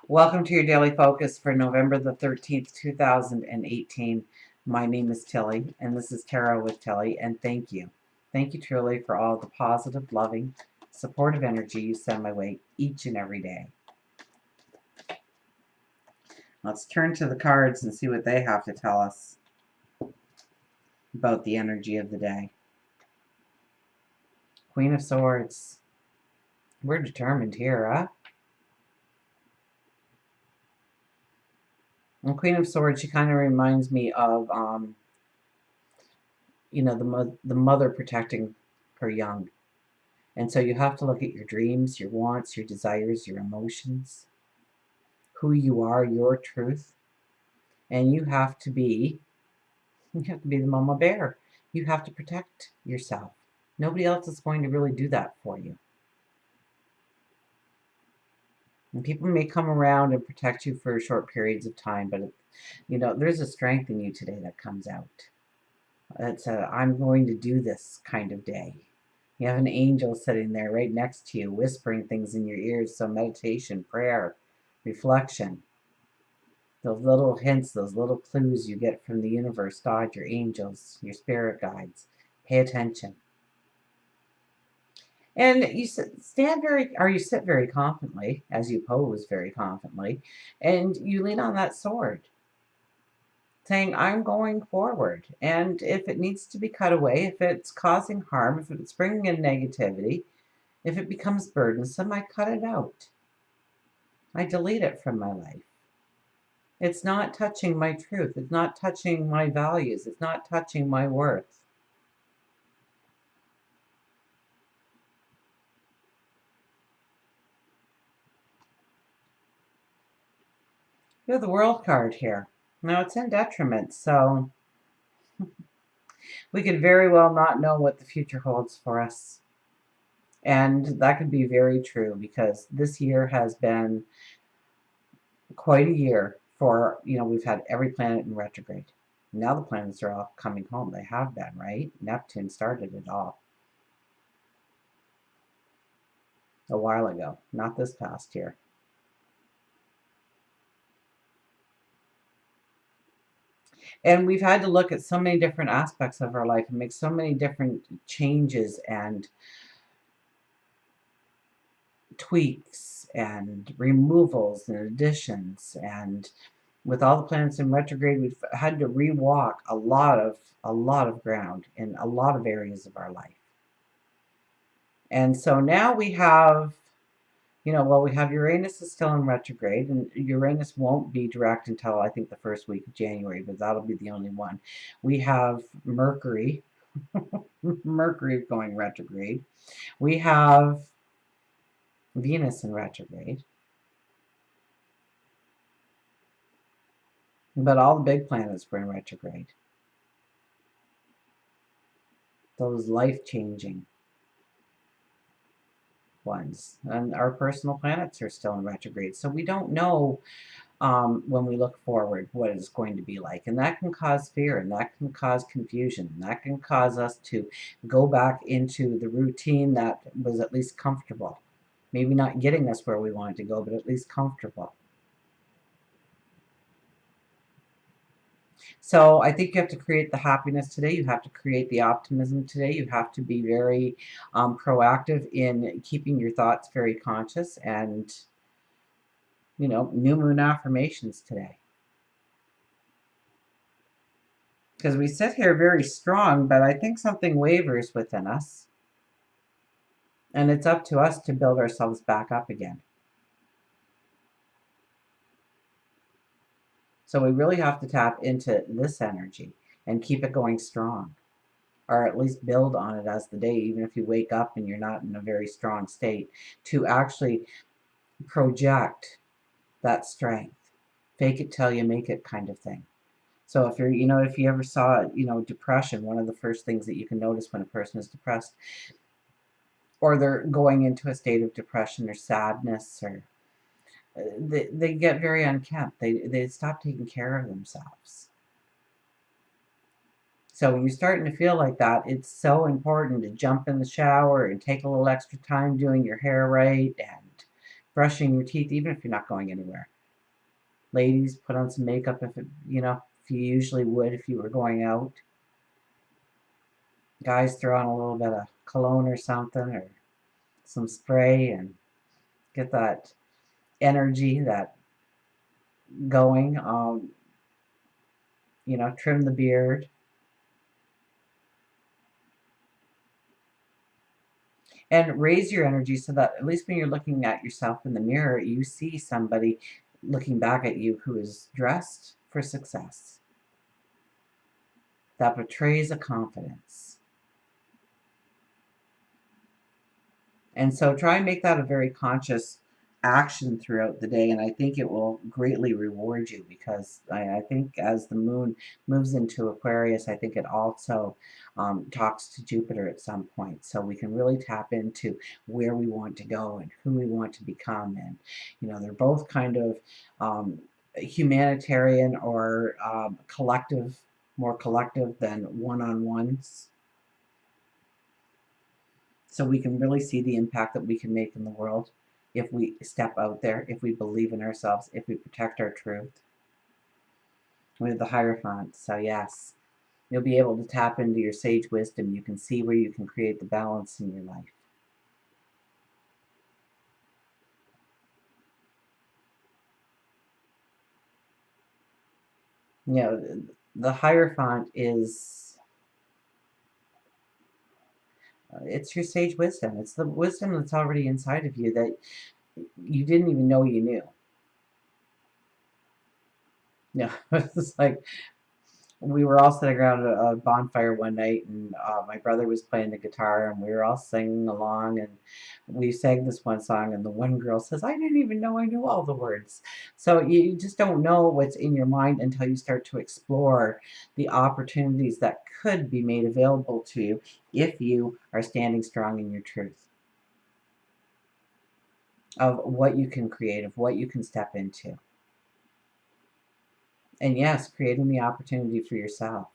Welcome to your daily focus for November the 13th, 2018. My name is Tilly, and this is Tarot with Tilly, and thank you. Thank you truly for all the positive, loving, supportive energy you send my way each and every day. Let's turn to the cards and see what they have to tell us about the energy of the day. Queen of Swords. We're determined here, huh? And Queen of Swords, she kind of reminds me of, the mother protecting her young. And so you have to look at your dreams, your wants, your desires, your emotions, who you are, your truth. And you have to be the mama bear. You have to protect yourself. Nobody else is going to really do that for you. And people may come around and protect you for short periods of time, but there's a strength in you today that comes out. It's a I'm going to do this kind of day. You have an angel sitting there right next to you, whispering things in your ears. So meditation, prayer, reflection, those little hints, those little clues you get from the universe, God, your angels, your spirit guides. Pay attention. And you sit very confidently, as you pose very confidently, and you lean on that sword, saying, I'm going forward. And if it needs to be cut away, if it's causing harm, if it's bringing in negativity, if it becomes burdensome, I cut it out. I delete it from my life. It's not touching my truth. It's not touching my values. It's not touching my worth. You have the World card here. Now it's in detriment, so we could very well not know what the future holds for us. And that could be very true because this year has been quite a year for, we've had every planet in retrograde. Now the planets are all coming home. They have been, right? Neptune started it all a while ago, not this past year. And we've had to look at so many different aspects of our life and make so many different changes and tweaks and removals and additions. And with all the planets in retrograde, we've had to rewalk a lot of ground in a lot of areas of our life. And so now we have, we have Uranus is still in retrograde, and Uranus won't be direct until I think the first week of January, but that'll be the only one. We have Mercury, Mercury going retrograde. We have Venus in retrograde. But all the big planets were in retrograde. Those life-changing ones. And our personal planets are still in retrograde. So we don't know when we look forward what it's going to be like. And that can cause fear, and that can cause confusion, and that can cause us to go back into the routine that was at least comfortable. Maybe not getting us where we wanted to go, but at least comfortable. So I think you have to create the happiness today. You have to create the optimism today. You have to be very proactive in keeping your thoughts very conscious and, new moon affirmations today. Because we sit here very strong, but I think something wavers within us. And it's up to us to build ourselves back up again. So we really have to tap into this energy and keep it going strong, or at least build on it as the day, even if you wake up and you're not in a very strong state, to actually project that strength. Fake it till you make it kind of thing. So if if you ever saw, depression, one of the first things that you can notice when a person is depressed, or they're going into a state of depression or sadness, or they get very unkempt. They stop taking care of themselves. So when you're starting to feel like that, it's so important to jump in the shower and take a little extra time doing your hair right and brushing your teeth, even if you're not going anywhere. Ladies, put on some makeup if you usually would if you were going out. Guys, throw on a little bit of cologne or something, or some spray, and get that energy that going. Trim the beard. And raise your energy so that at least when you're looking at yourself in the mirror, you see somebody looking back at you who is dressed for success, that portrays a confidence. And so try and make that a very conscious action throughout the day, and I think it will greatly reward you, because I think as the moon moves into Aquarius, I think it also talks to Jupiter at some point. So we can really tap into where we want to go and who we want to become. And, they're both kind of humanitarian or collective, more collective than one-on-ones. So we can really see the impact that we can make in the world if we step out there, if we believe in ourselves, if we protect our truth. We have the Hierophant. So yes, you'll be able to tap into your sage wisdom. You can see where you can create the balance in your life. The Hierophant is, it's your sage wisdom. It's the wisdom that's already inside of you that you didn't even know you knew. It's like we were all sitting around a bonfire one night, and my brother was playing the guitar, and we were all singing along, and we sang this one song, and the one girl says, I didn't even know I knew all the words. So you just don't know what's in your mind until you start to explore the opportunities that could be made available to you if you are standing strong in your truth of what you can create, of what you can step into. And yes, creating the opportunity for yourself.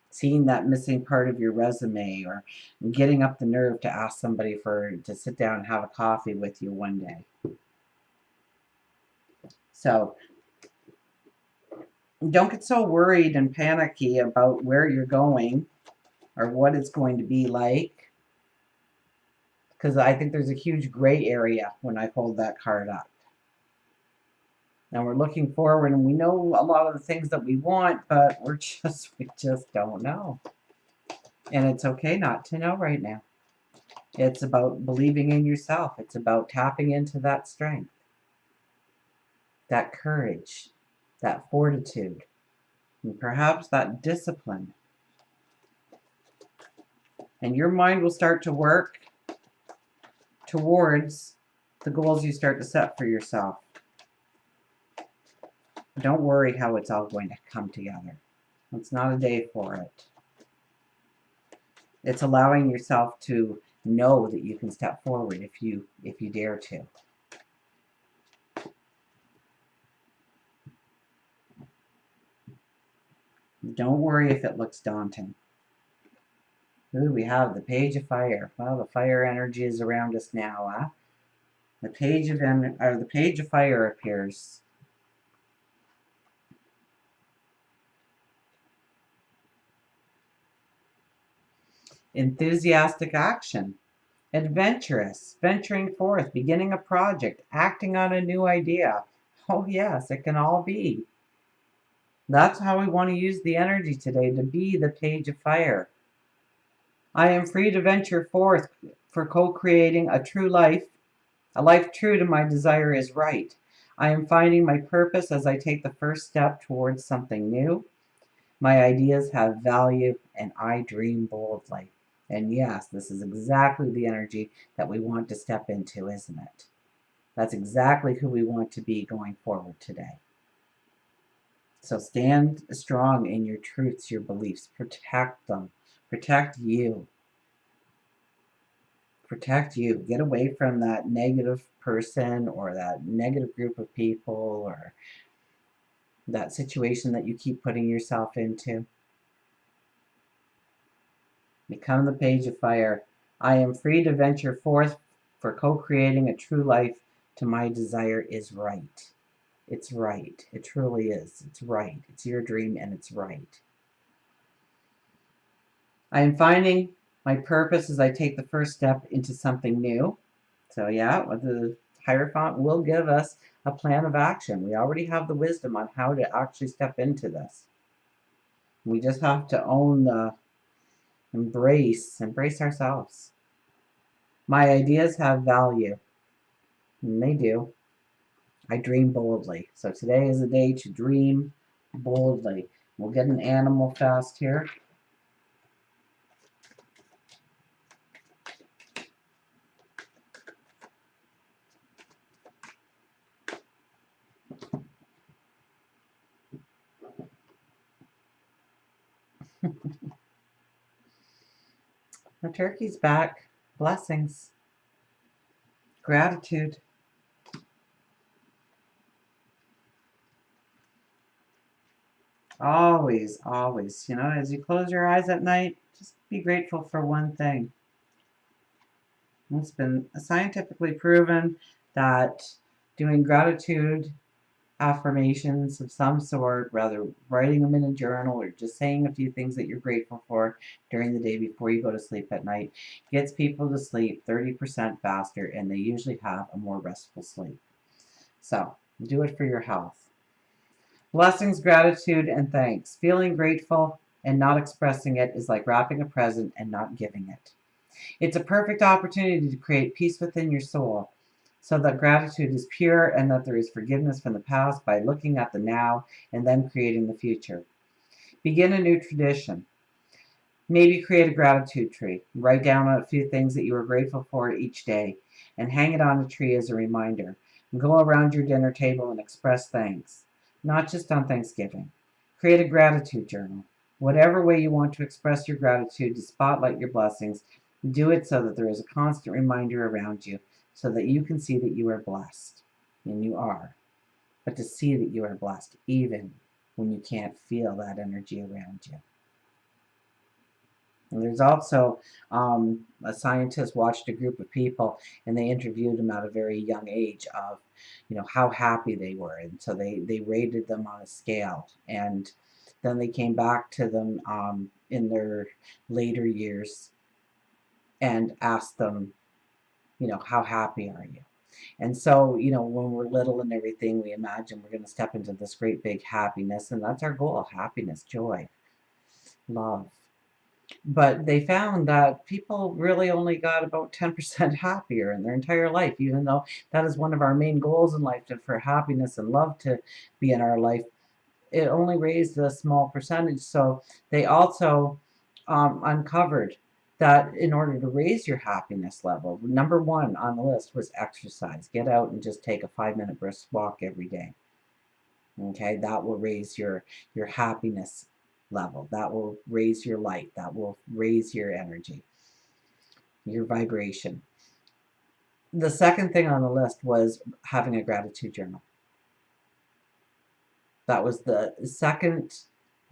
Seeing that missing part of your resume, or getting up the nerve to ask somebody to sit down and have a coffee with you one day. So don't get so worried and panicky about where you're going or what it's going to be like, because I think there's a huge gray area when I hold that card up. And we're looking forward, and we know a lot of the things that we want, but we just don't know. And it's okay not to know right now. It's about believing in yourself. It's about tapping into that strength, that courage, that fortitude, and perhaps that discipline. And your mind will start to work towards the goals you start to set for yourself. Don't worry how it's all going to come together. It's not a day for it. It's allowing yourself to know that you can step forward if you dare to. Don't worry if it looks daunting. Ooh, we have the Page of Fire. Well, the fire energy is around us now, huh? The Page of Fire appears. Enthusiastic action. Adventurous. Venturing forth. Beginning a project. Acting on a new idea. Oh yes, it can all be. That's how we want to use the energy today, to be the Page of Fire. I am free to venture forth for co-creating a true life. A life true to my desire is right. I am finding my purpose as I take the first step towards something new. My ideas have value, and I dream boldly. And yes, this is exactly the energy that we want to step into, isn't it? That's exactly who we want to be going forward today. So stand strong in your truths, your beliefs. Protect them. Protect you. Protect you. Get away from that negative person or that negative group of people or that situation that you keep putting yourself into. Become the Page of Fire. I am free to venture forth for co-creating a true life to my desire is right. It's right. It truly is. It's right. It's your dream and it's right. I am finding my purpose as I take the first step into something new. So, yeah, the Hierophant will give us a plan of action. We already have the wisdom on how to actually step into this. We just have to own the embrace ourselves. My ideas have value, and they do. I dream boldly. So today is a day to dream boldly. We'll get an animal fast here. The turkey's back. Blessings. Gratitude. Always, always. As you close your eyes at night, just be grateful for one thing. It's been scientifically proven that doing gratitude affirmations of some sort, whether writing them in a journal or just saying a few things that you're grateful for during the day before you go to sleep at night, gets people to sleep 30% faster, and they usually have a more restful sleep. So, do it for your health. Blessings, gratitude, and thanks. Feeling grateful and not expressing it is like wrapping a present and not giving it. It's a perfect opportunity to create peace within your soul so that gratitude is pure and that there is forgiveness from the past by looking at the now and then creating the future. Begin a new tradition. Maybe create a gratitude tree. Write down a few things that you are grateful for each day and hang it on a tree as a reminder. And go around your dinner table and express thanks, not just on Thanksgiving. Create a gratitude journal. Whatever way you want to express your gratitude to spotlight your blessings, do it so that there is a constant reminder around you so that you can see that you are blessed. And you are. But to see that you are blessed even when you can't feel that energy around you. And there's also a scientist watched a group of people and they interviewed them at a very young age of, how happy they were. And so they rated them on a scale. And then they came back to them in their later years and asked them, how happy are you? And so, when we're little and everything, we imagine we're going to step into this great big happiness. And that's our goal: happiness, joy, love. But they found that people really only got about 10% happier in their entire life, even though that is one of our main goals in life, for happiness and love to be in our life. It only raised a small percentage. So they also uncovered that in order to raise your happiness level, number one on the list was exercise. Get out and just take a 5-minute brisk walk every day. Okay, that will raise your happiness level. That will raise your light. That will raise your energy, your vibration. The second thing on the list was having a gratitude journal. That was the second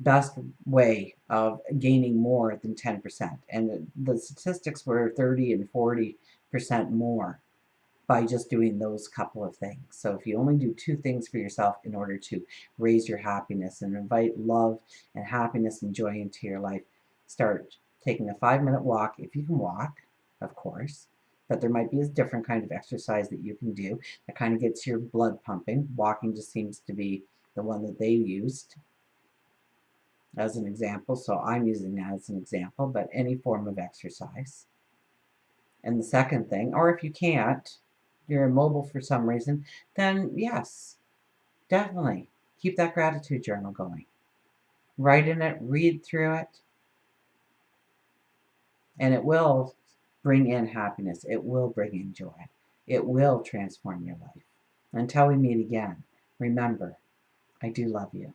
best way of gaining more than 10%. And the statistics were 30 and 40% more by just doing those couple of things. So if you only do 2 things for yourself in order to raise your happiness and invite love and happiness and joy into your life, start taking a 5-minute walk, if you can walk, of course. But there might be a different kind of exercise that you can do that kind of gets your blood pumping. Walking just seems to be the one that they used as an example. So I'm using that as an example, but any form of exercise. And the second thing, or if you can't, you're immobile for some reason, then yes, definitely keep that gratitude journal going. Write in it, read through it, and it will bring in happiness. It will bring in joy. It will transform your life. Until we meet again, remember, I do love you.